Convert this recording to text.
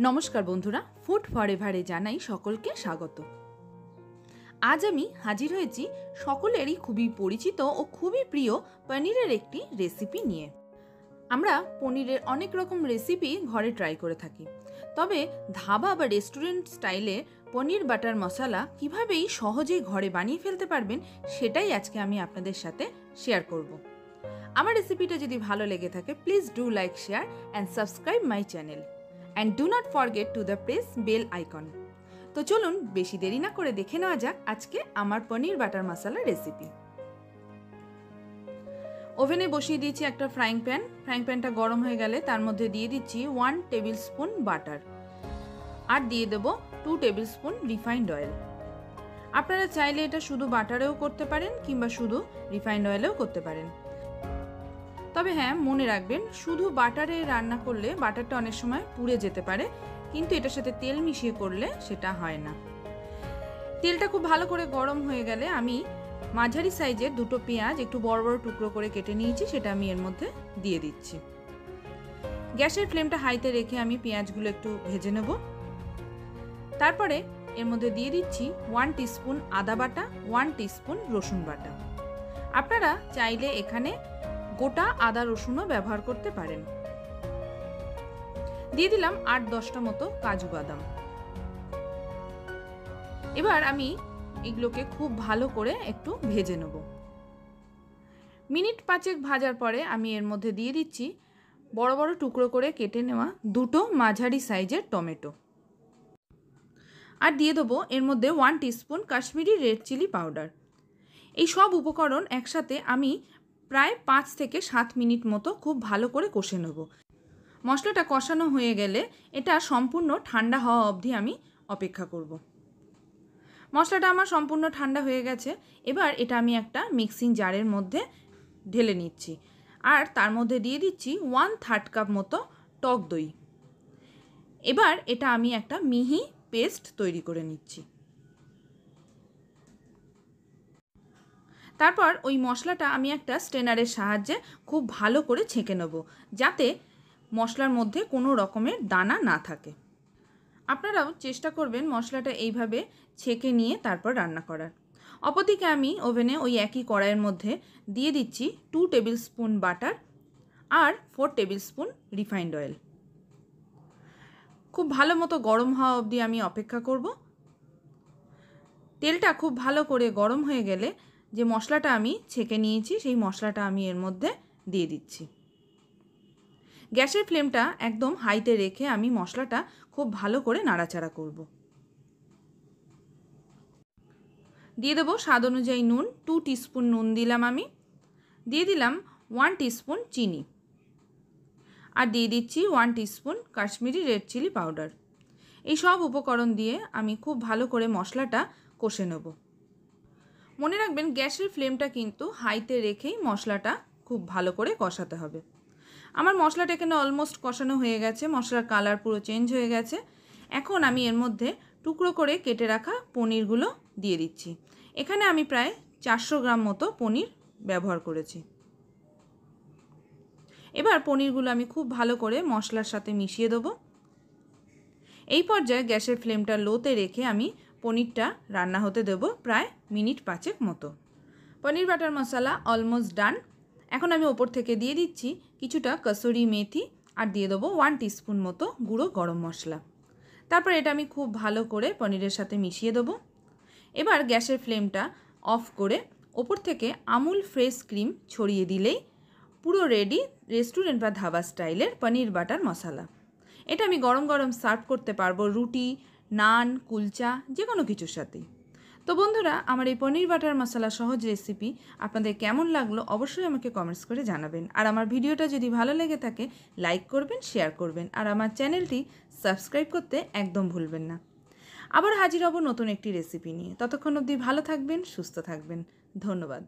নমস্কার বন্ধুরা, ফুড ফরএভারে জানাই সকলকে স্বাগত। আজ আমি হাজির হয়েছি সকলেরই খুবই পরিচিত ও খুবই প্রিয় পনিরের একটি রেসিপি নিয়ে। আমরা পনিরের অনেক রকম রেসিপি ঘরে ট্রাই করে থাকি, তবে ধাবা বা রেস্টুরেন্ট স্টাইলে পনির বাটার মশলা কীভাবেই সহজেই ঘরে বানিয়ে ফেলতে পারবেন সেটাই আজকে আমি আপনাদের সাথে শেয়ার করব। আমার রেসিপিটা যদি ভালো লেগে থাকে, please do like, share and subscribe my channel. And do not forget to the press bell icon. তো চলুন বেশি দেরি না করে দেখে নেওয়া যাক আজকে আমার পনির বাটার মশলা রেসিপি। ওভেনে বসিয়ে দিয়েছি একটা ফ্রাইং প্যানটা গরম হয়ে গেলে তার মধ্যে দিয়ে দিচ্ছি 1 টেবিল স্পুন বাটার আর দিয়ে দেব 2 টেবিল স্পুন রিফাইন্ড অয়েল। আপনারা চাইলে এটা শুধু বাটারেও করতে পারেন কিংবা শুধু রিফাইন্ড অয়েলেও করতে পারেন। তবে হ্যাঁ, মনে রাখবেন শুধু বাটারে রান্না করলে বাটারটা অনেক সময় পুড়ে যেতে পারে, কিন্তু এটার সাথে তেল মিশিয়ে করলে সেটা হয় না। তেলটা খুব ভালো করে গরম হয়ে গেলে আমি মাঝারি সাইজের 2টো পেঁয়াজ একটু বড় বড় টুকরো করে কেটে নিয়েছি, সেটা আমি এর মধ্যে দিয়ে দিচ্ছি। গ্যাসের ফ্লেমটা হাইতে রেখে আমি পেঁয়াজগুলো একটু ভেজে নেব। তারপরে এর মধ্যে দিয়ে দিচ্ছি 1 টিস্পুন আদা বাটা, 1 টিস্পুন রসুন বাটা। আপনারা চাইলে এখানে গোটা আদা রসুনও ব্যবহার করতে পারেন। দিয়ে দিলাম 8-10টা মতো কাজু বাদাম। এবার আমি এগুলোকে খুব ভালো করে একটু ভেজে নেব। মিনিট 5 ভাজার পরে আমি এর মধ্যে দিয়ে দিচ্ছি বড় বড় টুকরো করে কেটে নেওয়া 2টো মাঝারি সাইজের টমেটো। আর দিয়ে দেবো এর মধ্যে 1 teaspoon Kashmiri red chilli powder. এই সব উপকরণ একসাথে আমি প্রায় 5 থেকে 7 মিনিট মতো খুব ভালো করে কষে নেব। মশলাটা কষানো হয়ে গেলে এটা সম্পূর্ণ ঠান্ডা হওয়া অবধি আমি অপেক্ষা করব। মশলাটা আমার সম্পূর্ণ ঠান্ডা হয়ে গেছে। এবার এটা আমি একটা মিক্সিং জারের মধ্যে ঢেলে নিচ্ছি আর তার মধ্যে দিয়ে দিচ্ছি 1/3 কাপ মতো টক দই। এবার এটা আমি একটা মিহি পেস্ট তৈরি করে নিচ্ছি। তারপর ওই মশলাটা আমি একটা স্ট্রেনারের সাহায্যে খুব ভালো করে ছেঁকে নেব, যাতে মশলার মধ্যে কোনো রকমের দানা না থাকে। আপনারাও চেষ্টা করবেন মশলাটা এইভাবে ছেঁকে নিয়ে তারপর রান্না করার। অপরদিকে আমি ওভেনে ওই একই কড়াইয়ের মধ্যে দিয়ে দিচ্ছি 2 টেবিল স্পুন বাটার আর 4 টেবিল স্পুন রিফাইন্ড অয়েল। খুব ভালো মতো গরম হওয়া অবধি আমি অপেক্ষা করব। তেলটা খুব ভালো করে গরম হয়ে গেলে যে মশলাটা আমি ছেঁকে নিয়েছি সেই মশলাটা আমি এর মধ্যে দিয়ে দিচ্ছি। গ্যাসের ফ্লেমটা একদম হাইতে রেখে আমি মশলাটা খুব ভালো করে নাড়াচাড়া করব। দিয়ে দেবো স্বাদ অনুযায়ী নুন, 2 টিস্পুন নুন দিলাম আমি। দিয়ে দিলাম 1 টিস্পুন চিনি আর দিয়ে দিচ্ছি 1 teaspoon Kashmiri red chilli powder. এই সব উপকরণ দিয়ে আমি খুব ভালো করে মশলাটা কষে নেব। মনে রাখবেন গ্যাসের ফ্লেমটা কিন্তু হাইতে রেখেই মশলাটা খুব ভালো করে কষাতে হবে। আমার মশলাটা এখানে অলমোস্ট কষানো হয়ে গেছে, মশলার কালার পুরো চেঞ্জ হয়ে গেছে। এখন আমি এর মধ্যে টুকরো করে কেটে রাখা পনিরগুলো দিয়ে দিচ্ছি। এখানে আমি প্রায় 400 গ্রাম মতো পনির ব্যবহার করেছি। এবার পনিরগুলো আমি খুব ভালো করে মশলার সাথে মিশিয়ে দেবো। এই পর্যায়ে গ্যাসের ফ্লেমটা লোতে রেখে আমি পনিরটা রান্না হতে দেব প্রায় মিনিট 5 মতো। পনির বাটার মশলা অলমোস্ট ডান। এখন আমি ওপর থেকে দিয়ে দিচ্ছি কিছুটা কসুরি মেথি আর দিয়ে দেবো 1 টিস্পুন মতো গুঁড়ো গরম মশলা। তারপর এটা আমি খুব ভালো করে পনিরের সাথে মিশিয়ে দেবো। এবার গ্যাসের ফ্লেমটা অফ করে ওপর থেকে আমুল ফ্রেশ ক্রিম ছড়িয়ে দিলেই পুরো রেডি রেস্টুরেন্ট বা ধাবা স্টাইলের পনির বাটার মশলা। এটা আমি গরম গরম সার্ভ করতে পারবো রুটি, নান, কুলচা, যে কোনো কিছুর সাথেই। তো বন্ধুরা, আমার এই পনির বাটার মশলা সহজ রেসিপি আপনাদের কেমন লাগলো অবশ্যই আমাকে কমেন্টস করে জানাবেন। আর আমার ভিডিওটা যদি ভালো লেগে থাকে লাইক করবেন, শেয়ার করবেন আর আমার চ্যানেলটি সাবস্ক্রাইব করতে একদম ভুলবেন না। আবার হাজির হব নতুন একটি রেসিপি নিয়ে। ততক্ষণ অবধি ভালো থাকবেন, সুস্থ থাকবেন। ধন্যবাদ।